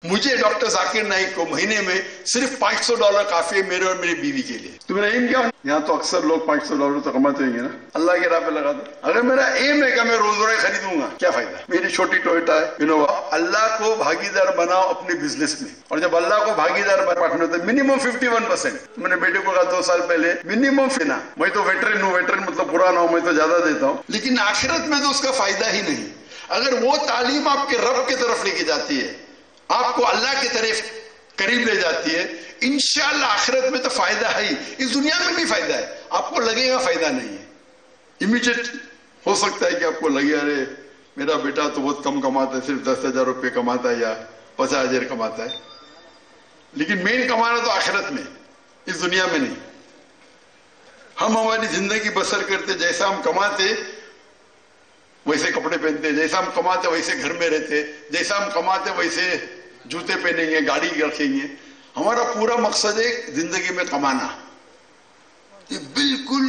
मुझे डॉक्टर जाकिर नाइक को महीने में सिर्फ $500 काफी है मेरे और मेरी बीवी के लिए। तुम्हारा एम क्या? यहाँ तो अक्सर लोग $500 तो कमाते होंगे ना, अल्लाह के राह पे लगा दो। अगर मेरा एम है कि मैं रोज रोज खरीदूंगा, क्या फायदा? मेरी छोटी टोयोटा है, इनोवा। अल्लाह को भागीदार बनाओ अपने बिजनेस में, और जब अल्लाह को भागीदार बनाते तो मिनिमम 51%। मैंने बेटे को कहा 2 साल पहले मिनिमम देना। मैं तो वेटरन हूँ, वेटरन मतलब पुराना हूँ, मैं तो ज्यादा देता हूँ, लेकिन आखिरत में तो उसका फायदा ही नहीं। अगर वो तालीम आपके रब की तरफ लेके जाती है, आपको अल्लाह की तरफ करीब ले जाती है, इंशाअल्लाह आखिरत में तो फायदा है ही, इस दुनिया में भी फायदा है। आपको लगेगा फायदा नहीं है, इमीडिएट हो सकता है कि आपको लगे अरे मेरा बेटा तो बहुत कम कमाता है, सिर्फ 10,000 रुपये कमाता है या 50,000 कमाता है, लेकिन मेन कमाना तो आखिरत में, इस दुनिया में नहीं। हम हमारी जिंदगी बसर करते, जैसा हम कमाते वैसे कपड़े पहनते, जैसा हम कमाते वैसे घर में रहते, जैसा हम कमाते वैसे जूते पहनेंगे, गाड़ी रखेंगे। हमारा पूरा मकसद है जिंदगी में कमाना। ये बिल्कुल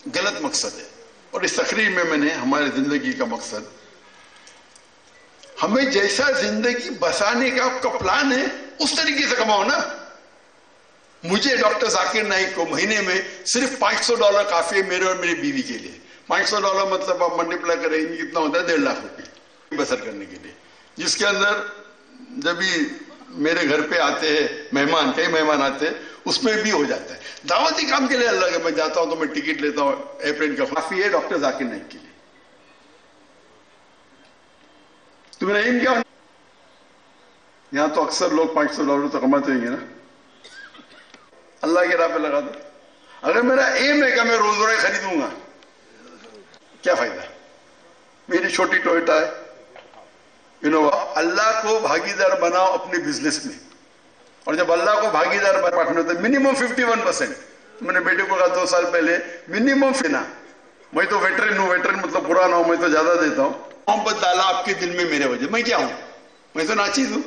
गलत मकसद है। और इस तकरीर में मैंने हमारे जिंदगी का मकसद, हमें जैसा जिंदगी बसाने का आपका प्लान है उस तरीके से कमाओ ना। मुझे डॉक्टर जाकिर नाइक को महीने में सिर्फ $500 काफी है मेरे और मेरी बीवी के लिए। $500 मतलब आप मल्टीप्लाई करेंगे कितना होता है? 1.5 लाख रुपए बसर करने के लिए, जिसके अंदर जब भी मेरे घर पे आते हैं मेहमान, कई मेहमान आते हैं, उसमें भी हो जाता है। दावती काम के लिए अल्लाह के मैं जाता हूं तो मैं टिकट लेता हूं एयरप्लेन का, काफी है डॉक्टर जाकिर नाइक के लिए। तुम्हारा एम क्या? यहां तो अक्सर लोग $500 तो कमाते होंगे ना, अल्लाह के राह पे लगा दो। अगर मेरा एम है कि मैं रोज रोज खरीदूंगा, क्या फायदा? मेरी छोटी टोयोटा है, इनोवा। अल्लाह को भागीदार बनाओ अपने बिजनेस में, और जब अल्लाह को भागीदार बनाते तो मिनिमम 51%। मैंने बेटे को कहा 2 साल पहले मिनिमम देना। मैं तो वेटरन हूँ, वेटरन मतलब पुराना हूं, मैं तो ज्यादा देता हूं। मोहब्बत डाला आपके दिल में मेरे वजह, मैं क्या हूं? मैं तो नाचीज हूं।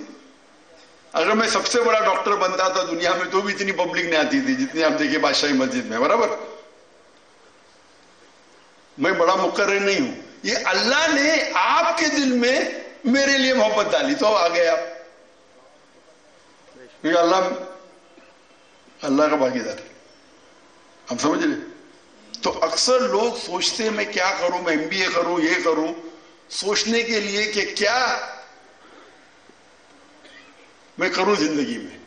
अगर मैं सबसे बड़ा डॉक्टर बनता था दुनिया में तो भी इतनी पब्लिक नहीं आती थी जितनी आप देखिए बादशाही मस्जिद में, बराबर। मैं बड़ा मुकर्रर नहीं हूं, ये अल्लाह ने आपके दिल में मेरे लिए मोहब्बत डाली तो आ गए आप। अल्लाह का भागीदार, हम समझ रहे। तो अक्सर लोग सोचते मैं क्या करूं, मैं MBA करूं, ये करूं, सोचने के लिए कि क्या मैं करूं जिंदगी में।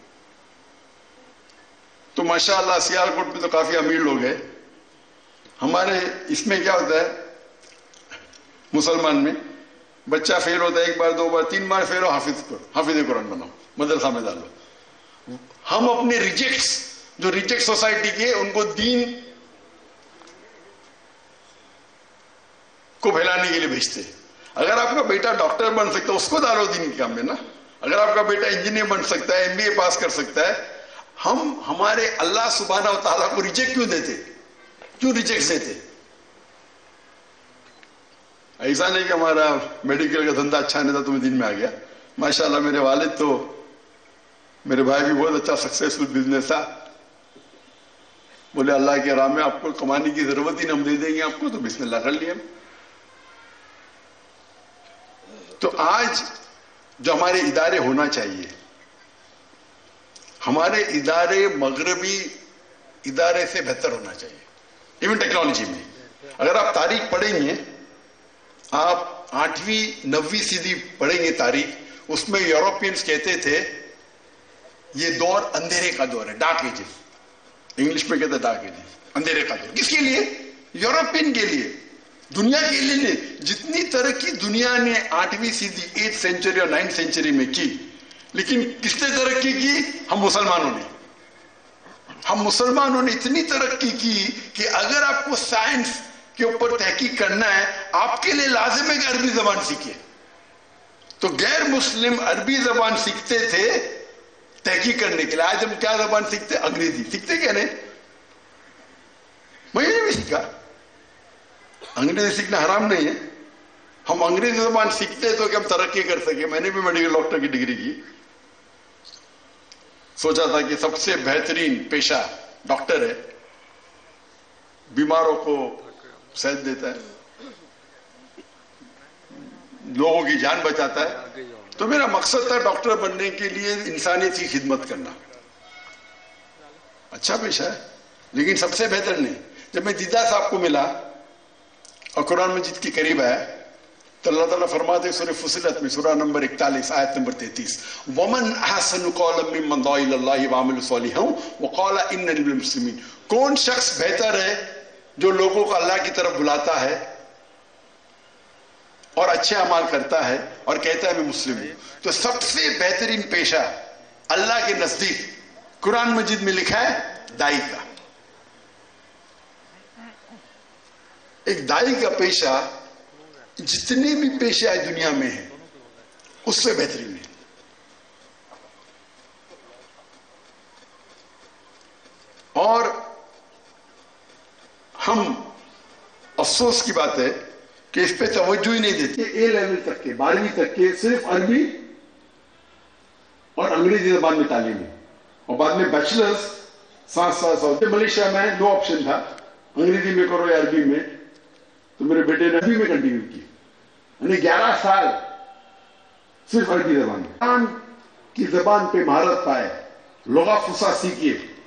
तो माशाअल्लाह सियालकोट में तो काफी अमीर लोग हैं। हमारे इसमें क्या होता है, मुसलमान में बच्चा फेल होता है 1 बार 2 बार 3 बार फेल हो, हाफिज कुरान बनाओ, मदरसा में डालो। हम अपने रिजेक्ट्स, जो रिजेक्ट सोसाइटी के, उनको दीन को फैलाने के लिए भेजते हैं। अगर आपका बेटा डॉक्टर बन सकता है उसको डालो दीन के काम में ना। अगर आपका बेटा इंजीनियर बन सकता है, MBA पास कर सकता है, हम हमारे अल्लाह सुब्हानहू व तआला को रिजेक्ट क्यों देते? क्यों रिजेक्ट देते? ऐसा नहीं कि हमारा मेडिकल का धंधा अच्छा नहीं था तो मैं दिन में आ गया। माशाल्लाह मेरे वालिद तो, मेरे भाई भी बहुत अच्छा सक्सेसफुल बिजनेस था। बोले अल्लाह के राह में आपको कमाने की जरूरत ही नहीं, हम दे देंगे आपको, तो बिस्मिल्लाह कर लिया। तो आज जो हमारे इदारे होना चाहिए, हमारे इदारे मगरबी इदारे से बेहतर होना चाहिए। इवन टेक्नोलॉजी में अगर आप तारीख पढ़ेंगे, आप 8वीं 9वीं सीधी पढ़ेंगे तारीख, उसमें यूरोपियंस कहते थे ये दौर अंधेरे का दौर है, डार्क एजेस। इंग्लिश में कहते हैं डार्क एजेस, अंधेरे का दौर। किसके लिए? यूरोपियन के लिए, दुनिया के लिए नहीं। जितनी तरक्की दुनिया ने 8वीं सीधी 8th सेंचुरी और 9th सेंचुरी में की, लेकिन किसने तरक्की की? हम मुसलमानों ने। हम मुसलमानों ने इतनी तरक्की की कि अगर आपको साइंस के ऊपर तहकीक करना है, आपके लिए लाजिम है कि अरबी जबान सीखे। तो गैर मुस्लिम अरबी जबान सीखते थे तहकीक करने के लिए। आज हम क्या जबान सीखते? अंग्रेजी सीखते। क्या नहीं? मैंने भी सीखा। अंग्रेजी सीखना हराम नहीं है। हम अंग्रेजी जबान सीखते तो कि हम तरक्की कर सके। मैंने भी मेडिकल डॉक्टर की डिग्री की। सोचा था कि सबसे बेहतरीन पेशा डॉक्टर है, बीमारों को सेहत देता है, लोगों की जान बचाता है, तो मेरा मकसद था डॉक्टर बनने के लिए इंसानियत की खिदमत करना। अच्छा पेशा है, लेकिन सबसे बेहतर नहीं। जब मैं दीदा साहब को मिला और कुरान मजीद के करीब आया तो अल्लाह ताला फरमाते हैं सूरह फुसिलत में, सूरह नंबर 41 आयत नंबर 33, वमन अहसनु क़ौलन मिम्मन दअा इलल्लाहि व अमिला सालिहान व क़ाला इन्ननी मिनल मुस्लिमीन। कौन शख्स बेहतर है जो लोगों को अल्लाह की तरफ बुलाता है और अच्छे अमाल करता है और कहता है मैं मुस्लिम हूं। तो सबसे बेहतरीन पेशा अल्लाह के नजदीक कुरान मजीद में लिखा है दाई का। एक दाई का पेशा जितने भी पेशे आज दुनिया में है उससे बेहतरीन है। और हम, अफसोस की बात है कि इस पे तवज्जो ही नहीं देते। ए लेवल तक के, 12वीं तक के सिर्फ अरबी और अंग्रेजी जबान में तालीम है, और बाद में बैचलर्स 7 साल। मलेशिया में 2 ऑप्शन था, अंग्रेजी में करो या अरबी में, तो मेरे बेटे ने अरबी में कंटिन्यू की, यानी 11 साल सिर्फ अरबी जबान की जबान पे महारत पाए, लुगा फुसा सीखिए।